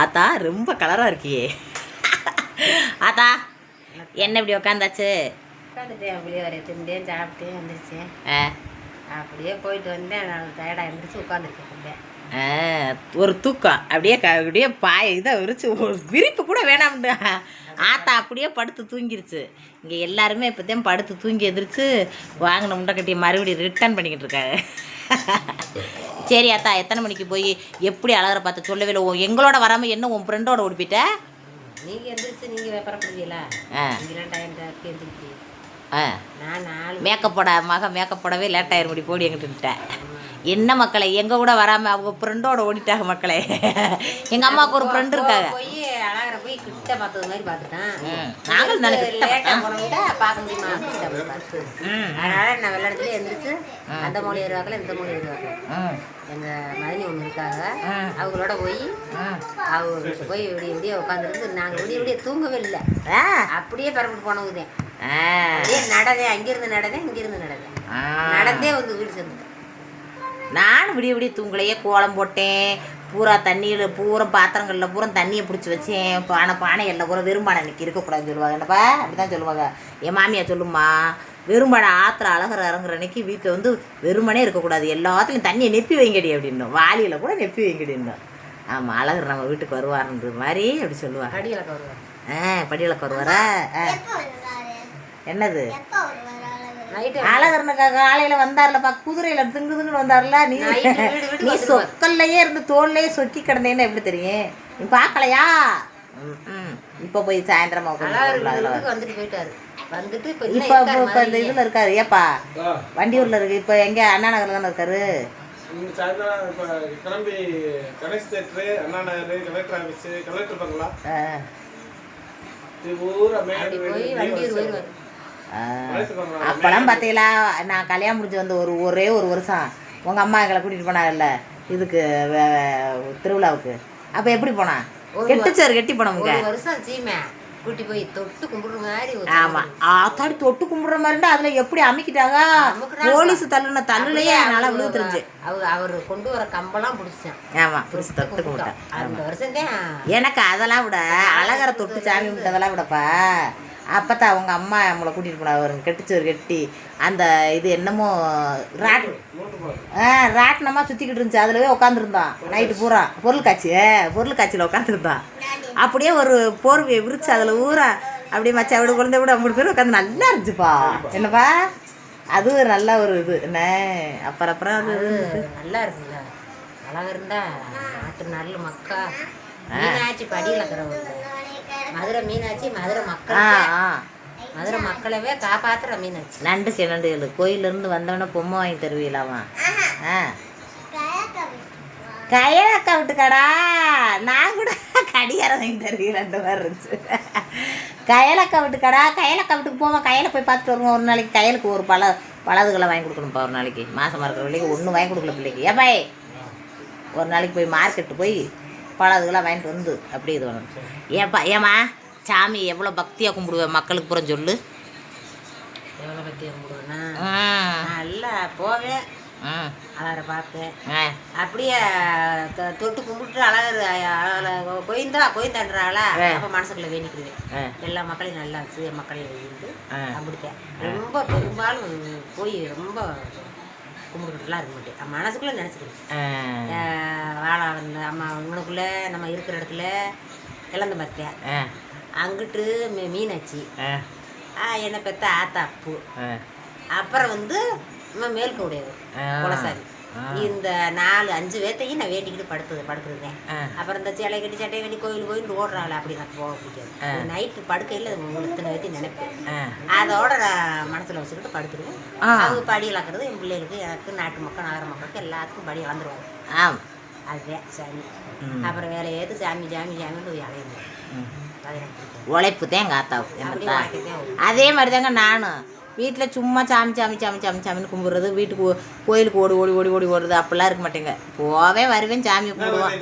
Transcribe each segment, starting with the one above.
ஆத்தா ரொம்ப கலராக இருக்கியே. ஆத்தா என்ன இப்படி உக்காந்தாச்சு? உட்காந்துட்டேன். அப்படியே வரைய திண்டேன், சாப்பிட்டேன், வந்துருச்சேன். அப்படியே போயிட்டு வந்தேன். நான் டயர்டாக இருந்துச்சு, உட்காந்துருக்கேன். ஒரு தூக்கம் அப்படியே அப்படியே இதை விரிச்சு ஒரு விரிப்பு கூட வேணாம்னு ஆத்தா அப்படியே படுத்து தூங்கிருச்சு. இங்கே எல்லாருமே இப்போதான் படுத்து தூங்கி எதிர்த்து வாங்கின முண்டை கட்டி மறுபடியும் ரிட்டர்ன் பண்ணிக்கிட்டு இருக்காங்க. சரி ஆத்தா, எத்தனை மணிக்கு போய் எப்படி அழகிற பார்த்து சொல்லவே இல்லை. எங்களோட வராமல் என்ன உன் ஃப்ரெண்டோட ஓடிப்பிட்ட? நீங்கள் எந்திரிச்சு நீங்கள் வியாபாரப்படுவீங்களா? நீங்களாம் டைம் எந்திரிச்சு நான் மேக்கப் போடவே லேட் ஆயிரம் முடி போடி எங்கிட்டுட்டேன். என்ன மக்களே, எங்கள் கூட வராமல் அவங்க ஃப்ரெண்டோட ஓடிட்டாங்க மக்களே. எங்கள் அம்மாவுக்கு ஒரு ஃப்ரெண்டு இருக்காங்க. போய் அழகரை போய் கிட்ட பார்த்தது மாதிரி பார்த்துட்டேன். நாங்களும் பார்க்க முடியுமா? அதனால நான் வெள்ளத்துல எந்திரிச்சு அந்த மொழி ஏறுவாக்கில் இந்த மொழி ஏறுவாங்க. எங்கள் மதினி ஒன்று இருக்காங்க, அவங்களோட போய் அவங்க போய் விடிய உட்காந்துருந்து நாங்கள் விடிய தூங்கவே இல்லை. அப்படியே பரப்பிட்டு போனவுதேன். அப்படியே நடந்தேன், அங்கிருந்து நடந்தேன், இங்கிருந்து நடந்தே வந்து வீடு சேர்ந்துட்டேன். நானும் விடிய தூங்கலையே கோலம் போட்டேன். பூரா தண்ணியில் பூரா பாத்திரங்களில் பூரா தண்ணியை பிடிச்சி வச்சேன். பானைகளில் பூரா வெறும்பானை அன்றைக்கி இருக்கக்கூடாதுன்னு சொல்லுவாங்க. என்னப்பா அப்படி தான் சொல்லுவாங்க. என் மாமியா சொல்லுமா, வெறும்பானை ஆத்திர அழகர் இறங்குற அன்றைக்கி வீட்டில் வந்து வெறுமனே இருக்கக்கூடாது, எல்லாத்துலையும் தண்ணியை நெப்பி வைங்கடி அப்படின்னும். வாளியில் கூட நெப்பி வைங்கடின்னும். ஆமாம், அழகர் நம்ம வீட்டுக்கு வருவார்ன்ற மாதிரி அப்படி சொல்லுவாங்க. படியிலக்க வருவார். படியிலக்க வருவாரா? என்னது அழகர்னு காலையில் வந்தார்லப்பா, குதிரையில் திங்குதுன்னு வந்தார்ல. நீ சொக்கல்லையே இருந்து தோல்லையே சொக்கி கிடந்தேன்னு எப்படி தெரியும்? நீ பார்க்கலையா? இப்போ போய் சாயந்தரமா வந்துட்டு போயிட்டாரு. வந்துட்டு இப்போ இந்த இதில் இருக்காரு. ஏப்பா வண்டியூரில் இருக்கு. இப்போ எங்கே அண்ணா நகரில் தானே இருக்காரு. கிளம்பி Ganesh theatre, Anna Nagar, collector office, collector பண்ணலாம். அப்போலாம் பார்த்தீங்களா, நான் கல்யாணம் முடிஞ்சு வந்து ஒரே ஒரு வருஷம் உங்கள் அம்மா எங்களை கூட்டிகிட்டு போனாங்கல்ல இதுக்கு திருவிழாவுக்கு. அப்போ எப்படி போனா? கெட்டுச்சாரு கெட்டி போனவங்க கூட்டி போய் தொட்டு கும்பிடுற மாதிரி. ஆமாம், ஆத்தாடி தொட்டு கும்பிடுற மாதிரிண்டா. அதில் எப்படி அமைக்கிட்டாங்க, போலீஸ் தள்ளுலையே நல்லா விழுது தெரிஞ்சு. அவர் கொண்டு வர கம்பெல்லாம் பிடிச்சேன். ஆமாம், பிடிச்சி தொட்டு கும்பிட்டேன். அந்த வருஷம் தான் எனக்கு அதெல்லாம் விட அழகரை தொட்டு சாமி கும்பிட்டதெல்லாம் விடப்பா. அப்போத்தான் அவங்க அம்மா நம்மளை கூட்டிகிட்டு போனாங்க. ஒரு கெட்டுச்சோறு கெட்டி அந்த இது என்னமோ ராட்டினமாக சுற்றிக்கிட்டு இருந்துச்சு. அதிலவே உட்காந்துருந்தான் நைட்டு பூரா. பொருள் காட்சியில் உட்காந்துருந்தான். அப்படியே ஒரு போர்வையை விரிச்சு அதில் ஊரா அப்படியே மச்சா விட குழந்தை விட 3 பேர் உட்காந்து நல்லா இருந்துச்சுப்பா. என்னப்பா அது நல்ல ஒரு இது என்ன. அப்புறம் அது நல்லா இருக்குல்ல, அழகாக இருந்தா நாட்டு நல்ல மக்கா. மீனாட்சி படியில் இருக்கிறவங்க மதுரை மீனாட்சி, மதுரை மக்களவே காப்பாற்றுற மீனாட்சி. நண்டு கோயிலிருந்து வந்தவொடனே பொம்மை வாங்கி தருவீங்களாமா? கையலக்கா விட்டுக்கடா. நான் கூட கடிகாரம் வாங்கி தருவீங்களான்ற மாதிரி இருந்துச்சு. கையலக்கா விட்டுக்கடா. கையலக்கா வீட்டுக்கு போவோம், கையில் போய் பார்த்துட்டு வருவோம். ஒரு நாளைக்கு கையலுக்கு ஒரு பழதுகளை வாங்கி கொடுக்கணும்ப்பா. ஒரு நாளைக்கு மாதமாக இருக்கிற பிள்ளைக்கு ஒன்றும் வாங்கி கொடுக்கல பிள்ளைக்கு. ஏப்பாய் ஒரு நாளைக்கு போய் மார்க்கெட்டு போய் பழதுகளாக வாங்கிட்டு வந்து அப்படி இது வேணும். ஏம்மா சாமி எவ்வளோ பக்தியாக கும்பிடுவேன் மக்களுக்கு புறம் சொல்லு. எவ்வளோ பக்தியாக கும்பிடுவேன்னா நல்லா போவேன், அழகரை பார்ப்பேன். அப்படியே தொட்டு கும்பிட்டு அழகர் கோயந்தான்றாளா. அப்போ மனசுக்குள்ள வேண்டிக்கிடுவேன் எல்லா மக்களையும் நல்லா வச்சு மக்களையும் இருந்து அப்படித்தேன். ரொம்ப பெரும்பாலும் போய் ரொம்ப கும்பிட்டுலாம் இருக்க மாட்டேன், மனசுக்குள்ளே நினச்சிக்கிடுவேன். வாழை வந்து அம்மா இவனுக்குள்ளே நம்ம இருக்கிற இடத்துல இழந்த பார்த்தேன். அங்கிட்டு மீனாட்சி, என்னை பெற்ற ஆத்தா அப்பு, அப்புறம் வந்து மேல்க உடையது குலசாமி. இந்த 4-5 பேர்த்தையும் நான் வேண்டிக்கிட்டு படுக்கிறேன். அப்புறம் இந்த சேலை கட்டி சட்டையை வேண்டி கோயில் ஓடுறாள். அப்படி எனக்கு போக பிடிக்காது. நைட்டு படுக்கையில் இத்தனை பேர்த்தையும் நினைப்பேன். அதோட நான் மனசில் வச்சுக்கிட்டு படுத்துருவேன். அவங்க படி இழக்கிறது என் பிள்ளைகளுக்கு, எனக்கு, நாட்டு மக்கள், நகர மக்களுக்கு எல்லாத்துக்கும் படி இழந்துருவாங்க. அதுதான் சாமி. அப்புறம் வேலை ஏற்று சாமின்னு அலையுது. உழைப்பு தான் எங்கள் ஆத்தாவுக்கு. அதே மாதிரி தாங்க நானும் வீட்டில் சும்மா சாமின்னு கும்பிட்றது. வீட்டுக்கு கோயிலுக்கு ஓடி ஓடுறது அப்படிலாம் இருக்க மாட்டேங்க. போவே வருவேன், சாமியை கும்பிடுவோம்.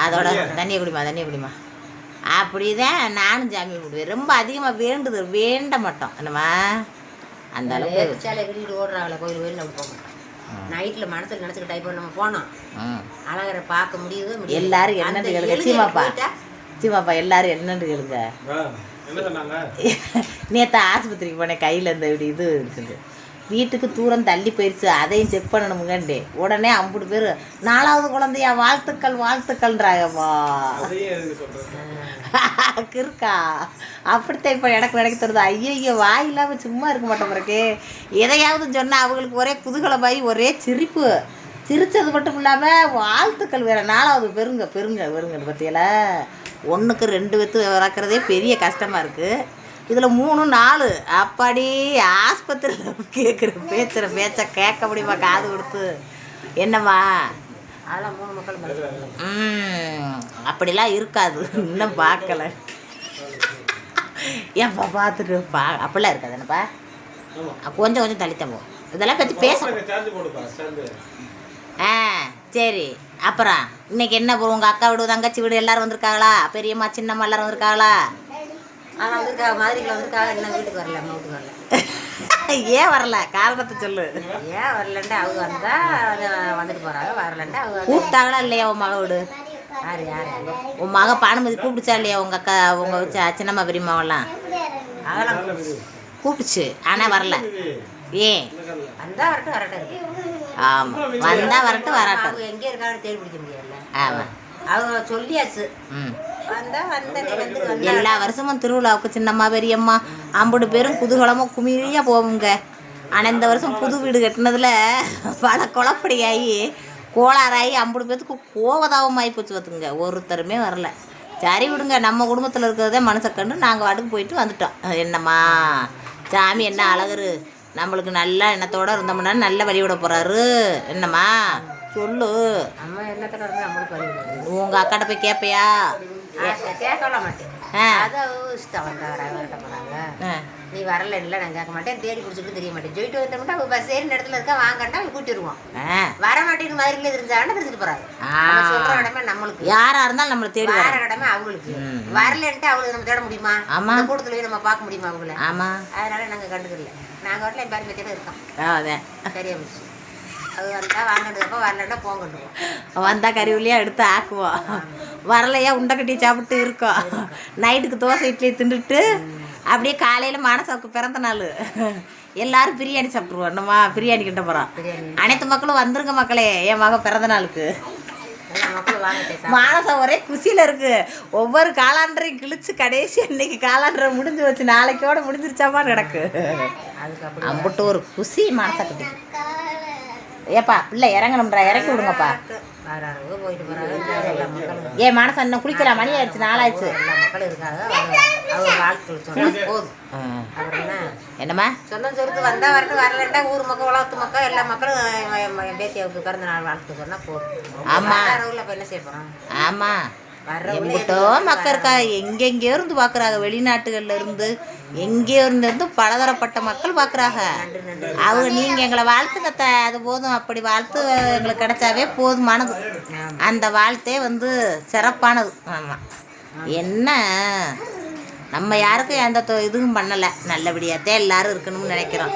அதோட தண்ணியை குடிமா அப்படி தான் நானும் சாமி கும்பிடுவேன். ரொம்ப அதிகமாக வேண்ட மாட்டோம் என்னம்மா. அந்த அளவுக்கு சேலை கட்டிட்டு ஓடுறாங்களே கோயில் அப்படி போக மாட்டேன். நைட்ல மனசுல நினைச்சுக்கிட்டு டைப் நம்ம போனோம். அழகரை பார்க்க முடியுது. எல்லாரும் என்னன்னு கேளுங்க. சீமாப்பா எல்லாரும் என்னன்னு கேளுங்க. என்ன சொன்னாங்க? நேற்று ஆஸ்பத்திரிக்கு போனேன், கையில் இந்த இப்படி இது இருக்குது, வீட்டுக்கு தூரம் தள்ளி போயிடுச்சு, அதையும் செக் பண்ணணுமுங்கண்டே. உடனே 50 பேர் 4வது குழந்தையா வாழ்த்துக்கள்ன்றாங்கம்மா. இருக்கா அப்படித்தான் இப்போ எனக்கு நினைக்க தருது. ஐயோ வாய் இல்லாமல் சும்மா இருக்க மாட்டோம். பிறகு எதையாவது சொன்னால் அவங்களுக்கு ஒரே குதூகலமாகி ஒரே சிரித்தது மட்டும் இல்லாமல் வாழ்த்துக்கள் வேறு. 4வது பெருங்க பற்றியில 1க்கு 2 பேத்து வளர்க்குறதே பெரிய கஷ்டமாக இருக்குது. இதில் 3 4 அப்பாடி ஆஸ்பத்திரியில் கேட்குற பேச்சை கேட்க முடியுமா? காது கொடுத்து என்னம்மா அதெல்லாம் 3 மக்கள் அப்படிலாம் இருக்காது. இன்னும் பார்க்கல. ஏன்ப்பா பார்த்துட்டு அப்படிலாம் இருக்காது என்னப்பா. கொஞ்சம் தள்ளித்தான் போகும். இதெல்லாம் பற்றி பேச. சரி. அப்புறம் இன்னைக்கு என்ன போகும்? உங்கள் அக்கா வீடு தங்கச்சி வீடு எல்லோரும் வந்திருக்காங்களா? பெரியம்மா சின்னம்மா எல்லோரும் வந்திருக்காங்களா? ஆனால் வந்திருக்காங்க. மாதிரியில் வந்திருக்காங்க. என்ன வீட்டுக்கு வரல, அம்மா வீட்டுக்கு வரல. ஏன் வரல? காரணத்தை சொல்லு. ஏன் வரலன்ட்டு அவங்க வந்தால் வந்துட்டு போகிறாங்க. வரலன்ட்டு அவங்க கூப்பிட்டாங்களா இல்லையா? உன் மக வீடு யார் உன் மக பானுமதி கூப்பிடுச்சா இல்லையா? உங்கள் அக்கா உங்கள் சின்னம்மா பெரியம்மாவெல்லாம் அதெல்லாம் கூப்பிடுச்சு, ஆனால் வரல. ஏன்? வந்தால் வரட்டும். ஆமாம், வந்தால் வரட்டும். அவங்க எங்கே இருக்காங்கன்னு தேடி பிடிக்க முடியல. ஆமாம், அவங்க சொல்லியாச்சு. எல்லா வருஷமும் திருவிழாவுக்கு சின்னம்மா பெரியம்மா 50 பேரும் குதூகலமாக குமிழியாக போவோங்க. ஆனால் இந்த வருஷம் புது வீடு கட்டினதில் பல குழப்படியாகி கோளாறாகி 50 பேத்துக்கு கோவதாபம் ஆகி போச்சு பார்த்துங்க. ஒருத்தருமே வரல. சரி விடுங்க, நம்ம குடும்பத்தில் இருக்கிறதே மனசை கண்டு நாங்கள் வாட்டுக்கு போயிட்டு வந்துட்டோம். என்னம்மா சாமி என்ன அழகரு, நம்மளுக்கு நல்ல எண்ணத்தோடு இருந்தோம்னா நல்ல வழிவிட போகிறாரு. என்னம்மா சொல்லு. நம்ம எண்ணத்தோட இருந்தால் நம்மளுக்கு வழி. உங்கள் அக்காட்ட போய் கேட்பையா? கேட்கல மாட்டேன். அது இஷ்டம். வரட்ட போகிறாங்க. நீ வரல இல்லை நான் கேட்க மாட்டேன். தேடி பிடிச்சிட்டு தெரிய மாட்டேன். ஜோயிட்டு வந்துட்டா அவங்க சரி இடத்துல இருக்கா வாங்கண்டா அவங்க கூட்டிடுவோம். வர மாட்டேன்னு மாதிரில தெரிஞ்சாங்கன்னா தெரிஞ்சுட்டு போறாங்க. சொல்ற இடமே நம்மளுக்கு. யாரா இருந்தாலும் நம்மளை தேடி வர இடமே அவங்களுக்கு. வரலன்ட்டு அவங்களுக்கு நம்ம தேட முடியுமா? ஆமா, கூட்டத்துல நம்ம பார்க்க முடியுமா அவங்கள? ஆமா, அதனால நாங்க கண்டுக்கல. நாங்க வரல பாரு பத்தியில இருக்கோம். சரியா போச்சு. அது வந்தா வாங்கினதுப்போ வரலன்னா போங்கட்டுவோம். வந்தால் கறிவுலையாக எடுத்து ஆக்குவோம். வரலையா உண்டை கட்டி சாப்பிட்டு இருக்கோம். நைட்டுக்கு தோசை இட்லி தின்னுட்டு அப்படியே காலையில் மானசாவுக்கு பிறந்த நாள் எல்லாரும் பிரியாணி சாப்பிட்ருவோம். நம்ம பிரியாணி கிட்ட போகிறோம். அனைத்து மக்களும் வந்துருங்க மக்களே என் மக பிறந்த நாளுக்கு. மானசா ஒரே குசியில் இருக்குது. ஒவ்வொரு காலாண்டரையும் கிழிச்சு கடைசி இன்னைக்கு காலாண்டரை முடிஞ்சு வச்சு நாளைக்கோட முடிஞ்சிருச்சாமா கிடக்கு. அம்பிட்டு ஒரு குசி மானசா கட்டி. ஏப்பா பிள்ளை இறங்கணும்ன்றா, இறக்கி விடுங்கப்பா. போயிட்டு போகிறாங்க. ஏன் மனசு இன்னும் குளிக்கலாம், மணி ஆயிடுச்சு, 4 ஆயிடுச்சு. எல்லா மக்களும் இருக்காங்க. அவங்க வாழ்க்கைகள் சொன்னால் போதும். அப்புறம் என்ன என்னம்மா சொந்தம் சொல்லிட்டு வந்தால் வரட்டு, வரலண்டா ஊர் மக்கள் உலகத்து மக்கள் எல்லா மக்களும் பேத்தியாவுக்கு பிறந்த நாள் வாழ்க்கை சொன்னால் போதும். ஆமாம், இப்போ என்ன செய்ய போகிறோம்? ஆமாம், எம்பிட்டோ மக்கள் இருக்கா. எங்கெங்கேயோ இருந்து பார்க்குறாங்க. வெளிநாட்டுகளில் இருந்து எங்கேயோ இருந்து பலதரப்பட்ட மக்கள் பார்க்குறாங்க. அவங்க நீங்கள் எங்களை வாழ்த்துக்கத்த, அது போதும். அப்படி வாழ்த்து எங்களுக்கு கிடைச்சாவே போதுமானது. அந்த வாழ்த்தே வந்து சிறப்பானது. ஆமாம், என்ன நம்ம யாருக்கும் எந்த இதுவும் பண்ணலை. நல்லபடியாகத்தான் எல்லாரும் இருக்கணும்னு நினைக்கிறோம்.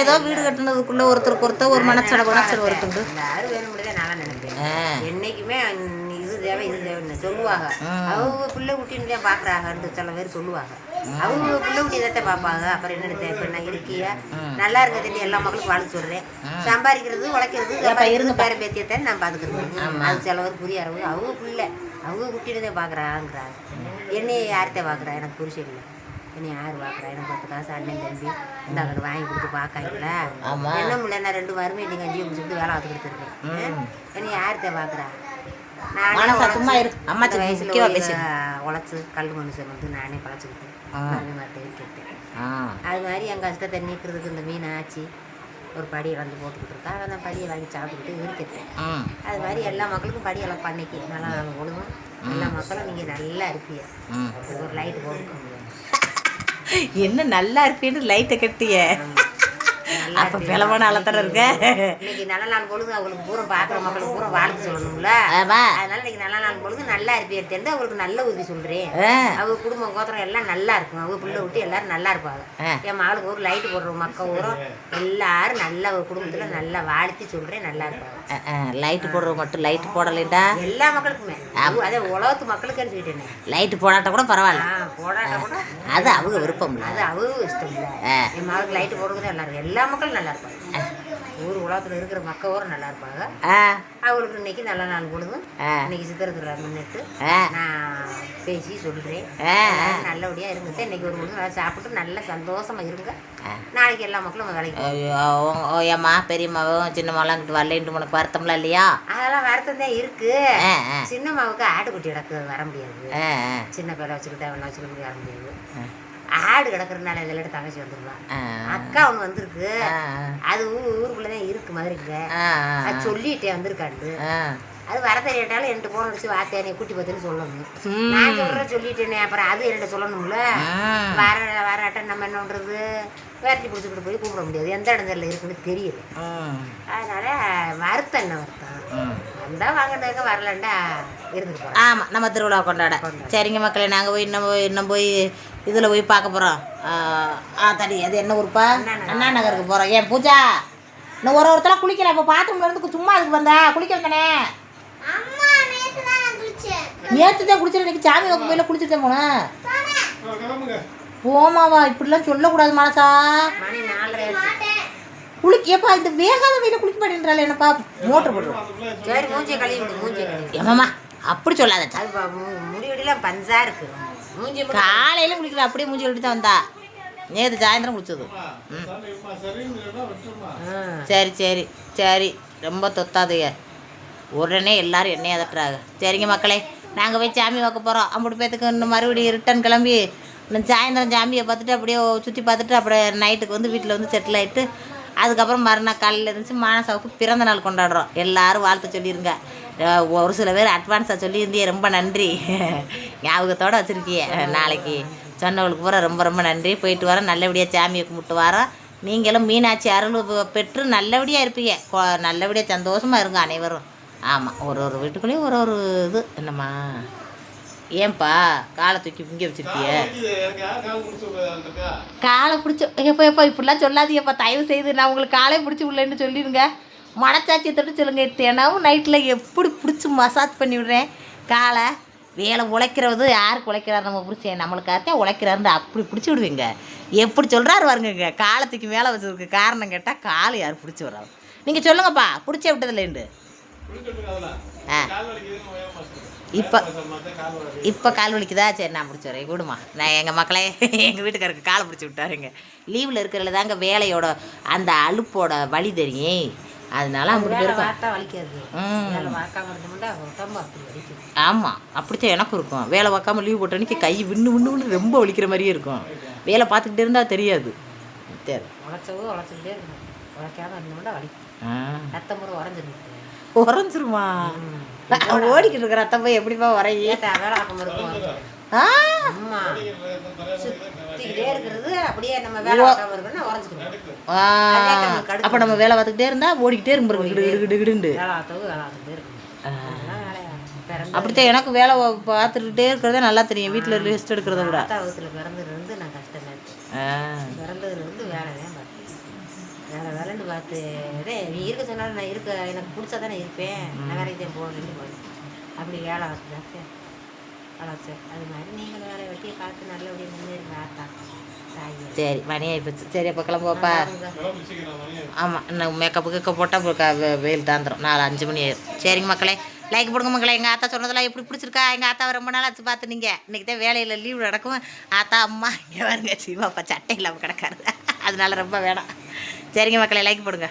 ஏதோ வீடு கட்டினதுக்குள்ளே ஒருத்தருக்கு ஒரு மனச்சடை ஒருத்தருக்கு யாரும் வேணும் முடியாது. நான் நினைப்பேன் என்னைக்குமே இது தேவை இது தேவைன்னு சொல்லுவாங்க. அவங்க பிள்ளை குட்டின்னு தான் பார்க்குறாங்கன்னு சில பேர் சொல்லுவாங்க. அவங்க பிள்ளை குட்டி இதை பார்ப்பாங்க. அப்புறம் என்ன இப்போ நான் இருக்கியா நல்லா இருக்க தெரியும். எல்லா மக்களுக்கும் வாழ்த்து சொல்கிறேன். சம்பாதிக்கிறது உழைக்கிறது இருந்த பேர பேத்தியத்தை நான் பார்த்துக்கிறேன். அது சில பேர் புரியாதவங்க. அவங்க குட்டின்னு தான் பார்க்குறாங்கிறாங்க. என்னையை யார்கிட்ட பார்க்குறா? எனக்கு புருஷன் இல்லை. என்னை யார் பார்க்குறா? எனக்கு 10 காசு அண்ணன் தம்பி இந்த அங்கே வாங்கி கொடுத்து பார்க்காங்களா? என்ன முடியல, நான் 2 வாரமே இன்னைக்கு 5 முடிச்சுட்டு வேலை பார்த்து கொடுத்துருக்கேன். என்னை யார்கிட்ட பார்க்குறா? நான் வயசுல உழைச்சி கல் மனுஷன் வந்து நானே பழச்சிக்கிட்டேன். கேட்டேன். அது மாதிரி என் கஷ்டத்தை நீக்கிறதுக்கு இந்த மீன் ஆச்சு ஒரு படி இறந்து போட்டுக்கிட்டு இருக்கா. அந்த படியை வாங்கி சாப்பிட்டுக்கிட்டு இருக்கேன். அது மாதிரி எல்லா மக்களுக்கும் படியெல்லாம் பண்ணிக்கு நல்லா ஒழுங்கும். எல்லா மக்களும் நீங்கள் நல்லா இருப்பீங்க. ஒரு லைட்டு போட்டுக்க முடியாது. என்ன நல்லா இருப்பேன்னு லைட்டை கட்டிய நல்லா அப்போ பிளவான ஆளத்தர இருக்க இன்னைக்கு நல்ல நாள் பொழுது அவங்களுக்கு பூரா பார்க்குற மக்களுக்கு பூரா வாழ்த்து சொல்லணும்ல. ஆமா. அதனால இன்னைக்கு நல்ல நாள் பொழுது நல்லா இருப்பேன் அவங்களுக்கு நல்ல உறுதி சொல்றேன். அவங்க குடும்பம் கோத்திரம் எல்லாம் நல்லா இருக்கும். அவங்க பிள்ளை விட்டு எல்லாரும் நல்லா இருப்பாங்க. என் மகளுக்கு ஒரு லைட்டு போடுற மக்கள் ஊரம் எல்லாரும் நல்ல ஒரு குடும்பத்துல நல்லா வாழ்த்தி சொல்றேன் நல்லா இருப்பாங்க. லைட்டு போடுறது மட்டும் லைட்டு போடலைண்டா எல்லா மக்களுக்குமே அதே உலகத்து மக்களுக்கு சொல்லிட்டேன். லைட்டு போடாட்ட கூட பரவாயில்ல, போடாட்ட கூட அது அவங்க விருப்பம், அது அவங்க இஷ்டம் இல்லை. என் மகளுக்கு லைட்டு போடுறது நல்லா இருக்கும். எல்லா மக்களும் நல்லா இருப்பாங்க. ஊர் உலகத்துல இருக்கிற மக்கள் ஊரம் நல்லா இருப்பாங்க. அவங்களுக்கு இன்னைக்கு நல்ல நாள் பொழுதும் இன்னைக்கு சித்திரை திருவிழா முன்னிட்டு நான் பேசி சொல்றேன். நல்லபடியா இருந்துட்டு இன்னைக்கு ஒரு பொழுது நல்லா சாப்பிட்டு நல்லா சந்தோஷமா இருங்க. நாளைக்கு எல்லா மக்களும் வேலைக்கு ஏம்மா பெரியம்மாவும் சின்னம்மாலாம் கிட்ட வரலேன்ட்டு உனக்கு வருத்தம்லாம் இல்லையா? அதெல்லாம் வருத்தம் தான் இருக்கு. சின்னம்மாவுக்கு ஆட்டுக்குட்டி கிடக்கு வர முடியாது. சின்ன பேரை வச்சுக்கிட்டு அவனை வச்சுக்கிட்டு வர முடியாது. ஆடு கிடக்குறதுனால இதெல்லாம் தங்கச்சி வந்துருவான். அக்கா ஒன்று வந்திருக்கு. அது ஊருக்குள்ளதான் இருக்கு மதுரைக்கு. அது சொல்லிட்டேன் வந்திருக்காண்டு. அது வர தெரியாட்டாலும் என்கிட்ட போன அடிச்சு வார்த்தை என்னை கூட்டி பார்த்துன்னு சொல்லணும். நான் சொல்றேன் சொல்லிட்டேனே, அப்புறம் அது என்கிட்ட சொல்லணும்ல. வராட்டம் நம்ம என்ன பண்றது, வேட்டி பிடிச்சிக்கிட்டு போய் கூப்பிட முடியாது. எந்த இடத்துல இருக்குன்னு தெரியல. அதனால வருத்தம் என்ன வருத்தம் வந்தா வாங்கினதுக்கு வரலண்டா இருந்துட்டு போறோம். ஆமாம், நம்ம திருவிழா கொண்டாட. சரிங்க மக்களே, நாங்கள் போய் இன்னும் போய் இதில் போய் பார்க்க போகிறோம். தடி அது என்ன ஊருப்பா? அண்ணா நகருக்கு போகிறோம். ஏன் பூஜா இன்னும் ஒருத்தலாம் குளிக்கல. இப்போ பாத்ரூம்ல இருந்து சும்மா அதுக்கு வந்தா குளிக்க வைக்கணே. நேற்று தான் குளிச்சிட்டு இன்னைக்கு சாமி வைக்க போயில குளிச்சுட்டு போனேன். போமாவா, இப்படிலாம் சொல்லக்கூடாது மனசா. குளிக்கப்பா இந்த வேகாத வெயில குளிக்க மாட்டேன்றாள் என்னப்பா. மோட்டர் போட்டுருவோம். சரி மூஞ்சியை கழுவி விடு. மூஞ்சியை கழுவி ஏமாம்மா அப்படி சொல்லாத. முடிவெடிலாம் பஞ்சா இருக்கு. மூஞ்சி காலையில குளிக்கல, அப்படியே மூஞ்சி கழுவிட்டு தான் வந்தா. நேற்று சாயந்தரம் குளிச்சது. சரி சரி சரி, ரொம்ப தொத்தாதுங்க. உடனே எல்லாரும் என்னையை அதட்டுறாங்க. சரிங்க மக்களே, நாங்கள் போய் சாமி வைக்க போகிறோம். அம்புட்டு பேத்துக்கு இன்னும் மறுபடியும் ரிட்டன் கிளம்பி இன்னும் சாயந்தரம் சாமியை பார்த்துட்டு அப்படியே சுற்றி பார்த்துட்டு அப்படியே நைட்டுக்கு வந்து வீட்டில் வந்து செட்டில் ஆகிட்டு அதுக்கப்புறம் மறுநாள் காலையில் இருந்துச்சு மானசாவுக்கு பிறந்த நாள் கொண்டாடுறோம். எல்லோரும் வாழ்த்து சொல்லிடுங்க. ஒரு சில பேர் அட்வான்ஸாக சொல்லியிருந்தியே, ரொம்ப நன்றி. ஞாபகத்தோடு வச்சுருக்கிய. நாளைக்கு சொன்னவங்களுக்கு பூரா ரொம்ப ரொம்ப நன்றி. போயிட்டு வரோம், நல்லபடியாக சாமியை கும்பிட்டு வரோம். நீங்களும் மீனாட்சி அருள் பெற்று நல்லபடியாக இருப்பீங்க. நல்லபடியாக சந்தோஷமாக இருங்க அனைவரும். ஆமாம், ஒரு வீட்டுக்குள்ளேயும் ஒரு இது என்னம்மா. ஏன்பா காலை தூக்கி இங்கே வச்சுருக்கிய? காலை பிடிச்சி எப்போ இப்படிலாம் சொல்லாதீங்கப்பா தயவு செய்து. நான் உங்களுக்கு காலை பிடிச்சி உள்ளேன்னு சொல்லிடுங்க. மனச்சாட்சியை தொட்டு சொல்லுங்கள். தினமும் நைட்டில் எப்படி பிடிச்சி மசாஜ் பண்ணி விடுறேன் காலை. வேலை உழைக்கிறது யாருக்கு உழைக்கிறாரு நம்ம பிடிச்சேன், நம்மளுக்காகத்தான் உழைக்கிறாருன்னு அப்படி பிடிச்சி விடுவீங்க. எப்படி சொல்கிறாரு வருங்க. காலத்துக்கு மேலே வச்சதுக்கு காரணம் கேட்டால் காலை யார் பிடிச்சி வர்றாங்க நீங்கள் சொல்லுங்கப்பா. பிடிச்சே விட்டதில்லைண்டு. இப்போ கால் வலிக்குதா? சரி நான் பிடிச்சி வரேன் விடுமா. நான் எங்கள் மக்களே எங்கள் வீட்டுக்காரருக்கு காலை பிடிச்சி விட்டாருங்க. லீவில் இருக்கிறதுல தாங்க வேலையோட அந்த அலுப்போட வலி தெரியும். அதனால அப்படி வலிக்காது. ஆமாம், அப்படித்தான் எனக்கும் இருக்கும். வேலை பார்க்காம லீவ் போட்ட அன்றைக்கி கை விண்ணு ரொம்ப வலிக்கிற மாதிரியே இருக்கும். வேலை பார்த்துக்கிட்டே இருந்தால் தெரியாது. சரி உழைச்சிக்கிட்டே இருக்கணும். உழைக்காம இருந்தோம்னா வலிக்கும். ரத்தம் முறை உறைஞ்சிருமா? ஓடிக்கிட்டு இருக்கிற ரத்தம் போய் எப்படிப்பா உரையே? வேலை பார்க்கும் இருக்கும். அப்போ நம்ம வேலை பார்த்துக்கிட்டே இருந்தா ஓடிக்கிட்டே இருக்கும். அப்படித்தான் எனக்கு வேலை பார்த்துக்கிட்டே இருக்கிறதே நல்லா தெரியும். வீட்டில் ரெஸ்ட் எடுக்கிறத விட பிறந்ததுலேருந்து நான் கஷ்டப்பட்டேன். பிறந்ததுலேருந்து வேலை வேலை வேலைன்னு பார்த்து நீ இருக்க சொன்னாலும் நான் இருக்க எனக்கு பிடிச்சா தானே இருப்பேன். நான் வேலைக்கு தான் போகணுன்னு அப்படி வேலை பார்த்துதாச்சு வளர்ச்சி. அது மாதிரி நீங்களும் வேலை வெட்டியை பார்த்து நல்லபடியாக முன்னேறி ஆத்தா தாய். சரி மணி ஆகிப்போச்சு. சரி அப்போ கிளம்புவாப்பா. ஆமாம், இன்னும் மேக்கப்பு போட்டால் வெயில் தாந்துடும். 4-5 மணி ஆயிடும். சரிங்க மக்களே, லைக் போடுங்க மக்களே. எங்கள் ஆத்தா சொன்னதெல்லாம் எப்படி பிடிச்சிருக்கா? எங்கள் ஆத்தாவை ரொம்ப நாள் ஆச்சு பார்த்து. நீங்கள் இன்றைக்கி தான் வேலையில் லீவ் நடக்கும். ஆத்தா அம்மா இங்கே வருங்க சிவாப்பா சட்டை இல்லாமல் கிடக்காரு. அதனால ரொம்ப வேணாம். சரிங்க மக்களே, லைக் போடுங்க.